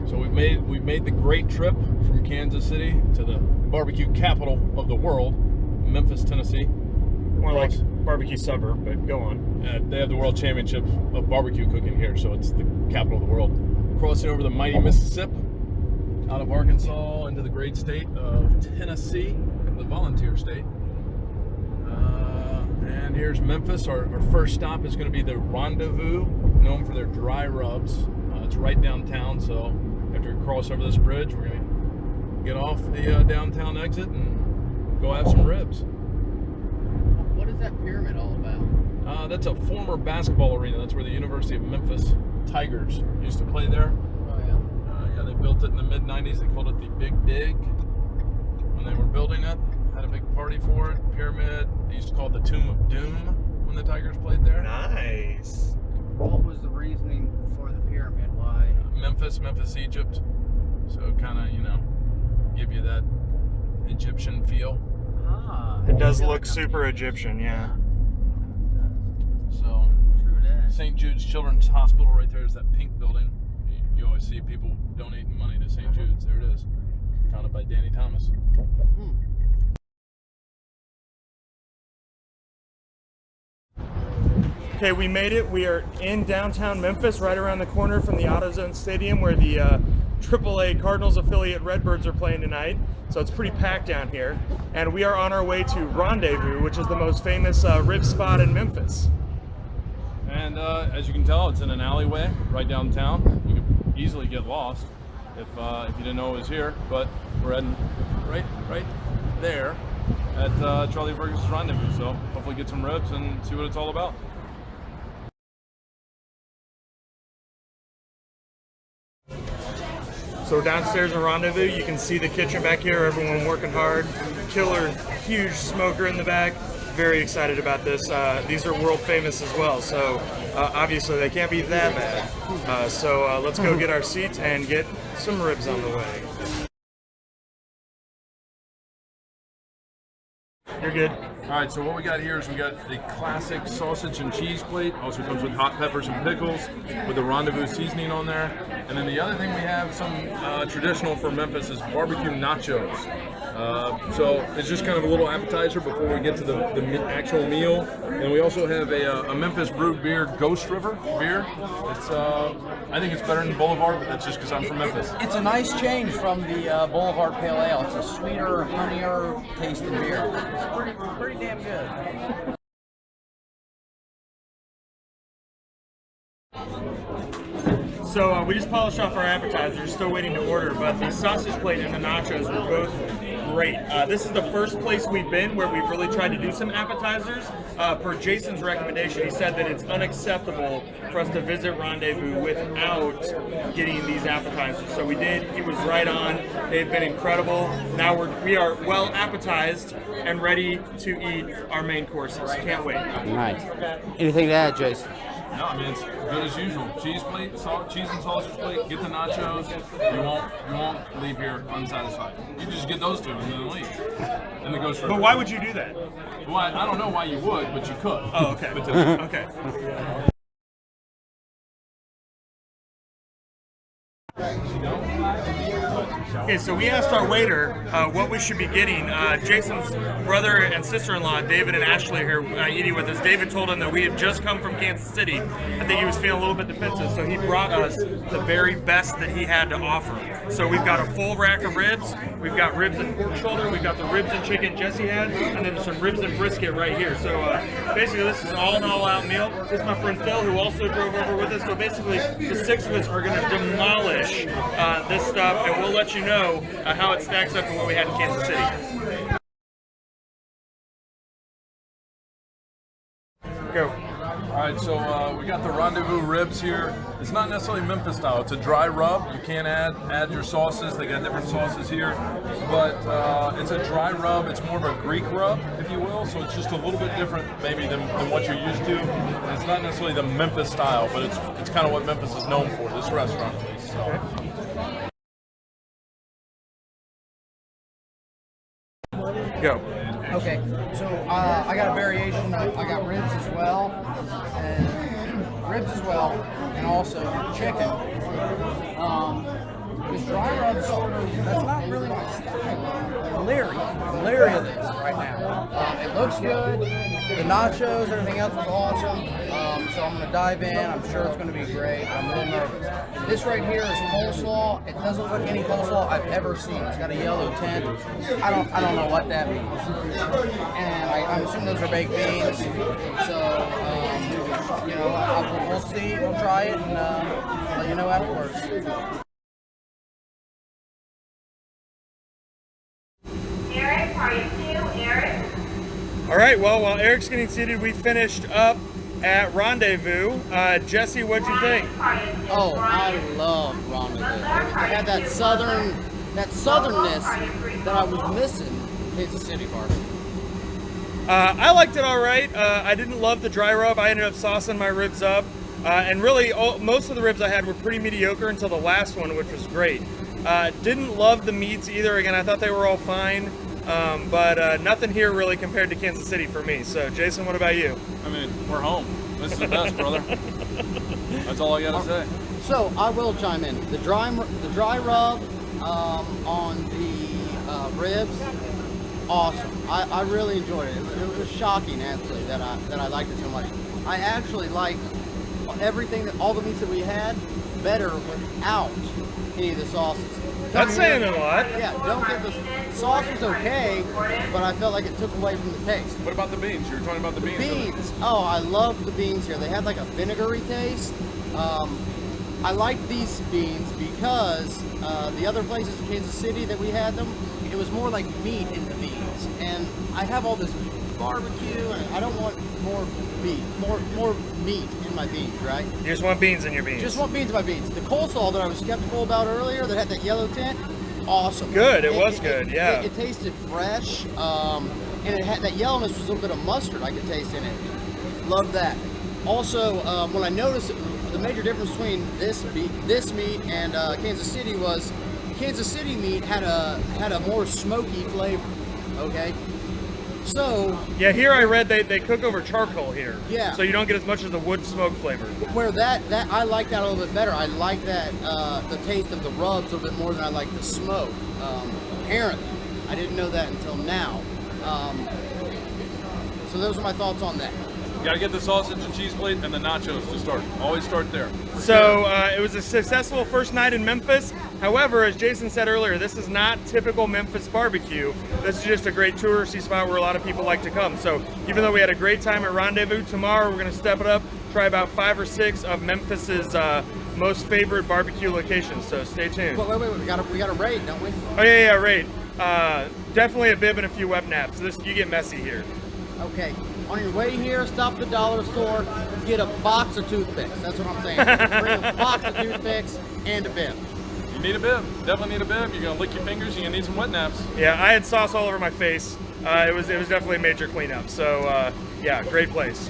So we've made the great trip from Kansas City to the barbecue capital of the world, Memphis, Tennessee. More like barbecue suburb, but go on. They have the World Championships of barbecue cooking here, so it's the capital of the world. Crossing over the mighty Mississippi, out of Arkansas into the great state of Tennessee, the volunteer state. And here's Memphis. Our first stop is going to be the Rendezvous, known for their dry rubs. It's right downtown, so after we cross over this bridge, we're going to get off the downtown exit and go have some ribs. What is that pyramid all about? That's a former basketball arena. That's where the University of Memphis Tigers used to play there. Oh, yeah? Yeah, they built it in the mid-90s. They called it the Big Dig when they were building it. Had a big party for it. Pyramid. They used to call it the Tomb of Doom when the Tigers played there. Nice. What was the reasoning for the pyramid? Why? Memphis, Egypt. So kind of, give you that Egyptian feel. It does look super Egyptian, yeah. So, True that. St. Jude's Children's Hospital right there is that pink building. You always see people donating money to St. Jude's. There it is. Founded by Danny Thomas. Okay, we made it. We are in downtown Memphis, right around the corner from the AutoZone Stadium where the AAA Cardinals affiliate Redbirds are playing tonight. So it's pretty packed down here. And we are on our way to Rendezvous, which is the most famous rib spot in Memphis. And as you can tell, it's in an alleyway right downtown. You could easily get lost if you didn't know it was here. But we're heading right there at Charlie Ferguson's Rendezvous. So hopefully get some ribs and see what it's all about. So downstairs in Rendezvous, you can see the kitchen back here, everyone working hard. Killer, huge smoker in the back. Very excited about this. These are world famous as well, so obviously they can't be that bad. So let's go get our seats and get some ribs on the way. You're good. All right, so what we got here is we got the classic sausage and cheese plate. Also comes with hot peppers and pickles with the Rendezvous seasoning on there. And then the other thing we have, some traditional for Memphis, is barbecue nachos. So it's just kind of a little appetizer before we get to the actual meal. And we also have a Memphis brewed beer, Ghost River beer. It's I think it's better than Boulevard, but that's just because I'm from Memphis. It's a nice change from the Boulevard Pale Ale. It's a sweeter, honeyer tasting beer. It's pretty damn good. So we just polished off our appetizers, still waiting to order, but the sausage plate and the nachos were both great. This is the first place we've been where we've really tried to do some appetizers. Per Jason's recommendation, he said that it's unacceptable for us to visit Rendezvous without getting these appetizers. So we did. He was right on. They've been incredible. Now we are well appetized and ready to eat our main courses. Can't wait. Nice. Anything to add, Jason? No, I mean, it's good as usual. Cheese plate, cheese and sausage plate, get the nachos. You won't leave here unsatisfied. You can just get those two and then leave. And the Ghost River. But why would you do that? Well, I don't know why you would, but you could. Oh, okay. Okay. Okay, so we asked our waiter what we should be getting. Jason's brother and sister-in-law, David and Ashley, are here eating with us. David told him that we had just come from Kansas City. I think he was feeling a little bit defensive, so he brought us the very best that he had to offer. So we've got a full rack of ribs. We've got ribs and pork shoulder. We've got the ribs and chicken Jesse had, and then some ribs and brisket right here. So basically, this is all an all-out meal. This is my friend Phil, who also drove over with us. So basically, the six of us are going to demolish this stuff, and we'll let you know how it stacks up to what we had in Kansas City. Go. All right, so we got the Rendezvous Ribs here. It's not necessarily Memphis-style. It's a dry rub. You can't add your sauces. They got different sauces here. But it's a dry rub. It's more of a Greek rub, if you will. So it's just a little bit different maybe than what you're used to. And it's not necessarily the Memphis style, but it's kind of what Memphis is known for, this restaurant at least. So. Go. Okay, so I got a variation. I got ribs as well, and also chicken. This dry rub sort of, that's not really my style. I'm leery of this right now. It looks good. The nachos, everything else was awesome. So I'm gonna dive in. I'm sure it's gonna be great. I'm a little nervous. This right here is coleslaw. It doesn't look like any coleslaw I've ever seen. It's got a yellow tint. I don't know what that means. And I'm assuming those are baked beans. So you know, we'll see. We'll try it and let you know afterwards. Eric, are you too, Eric? All right, well, while Eric's getting seated, we finished up at Rendezvous. Jesse, what'd you think? Oh, I love Rendezvous. I had that southernness that I was missing in Kansas City part. I liked it all right. I didn't love the dry rub. I ended up saucing my ribs up. And really, most of the ribs I had were pretty mediocre until the last one, which was great. Didn't love the meats either. Again, I thought they were all fine. But nothing here really compared to Kansas City for me. So, Jason, what about you? I mean, we're home. This is the best, brother. That's all I gotta say. So I will chime in. The dry rub on the ribs, awesome. I really enjoyed it. It was shocking actually that I liked it so much. I actually liked all the meats that we had better without any of the sauces. That's saying a lot. Yeah, don't get the sauce was okay, but I felt like it took away from the taste. What about the beans? You were talking about the beans. Beans. Oh, I love the beans here. They had like a vinegary taste. I like these beans because the other places in Kansas City that we had them, it was more like meat in the beans. And I have all this barbecue, and I don't want more meat in my beans, right? You just want beans in your beans. Just want beans in my beans. The coleslaw that I was skeptical about earlier that had that yellow tint, awesome. Good, it was good, yeah. It tasted fresh, and it had that yellowness was a little bit of mustard I could taste in it. Love that. Also, when I noticed the major difference between this meat and Kansas City was Kansas City meat had a more smoky flavor. Okay. So yeah, here I read they cook over charcoal here. Yeah. So you don't get as much of the wood smoke flavor. Where that I like that a little bit better. I like that the taste of the rubs a little bit more than I like the smoke. Apparently, I didn't know that until now. So those are my thoughts on that. You gotta get the sausage and cheese plate and the nachos to start. Always start there. So it was a successful first night in Memphis. However, as Jason said earlier, this is not typical Memphis barbecue. This is just a great touristy spot where a lot of people like to come. So even though we had a great time at Rendezvous, tomorrow we're going to step it up, try about 5 or 6 of Memphis's most favorite barbecue locations. So stay tuned. Wait, we got a rate, don't we? Oh yeah, rate. Definitely a bib and a few web naps. You get messy here. Okay. On your way here, stop at the dollar store, get a box of toothpicks. That's what I'm saying. Bring a box of toothpicks and a bib. You need a bib. Definitely need a bib. You're gonna lick your fingers. You're gonna need some wet naps. Yeah, I had sauce all over my face. It was definitely a major cleanup. So yeah, great place.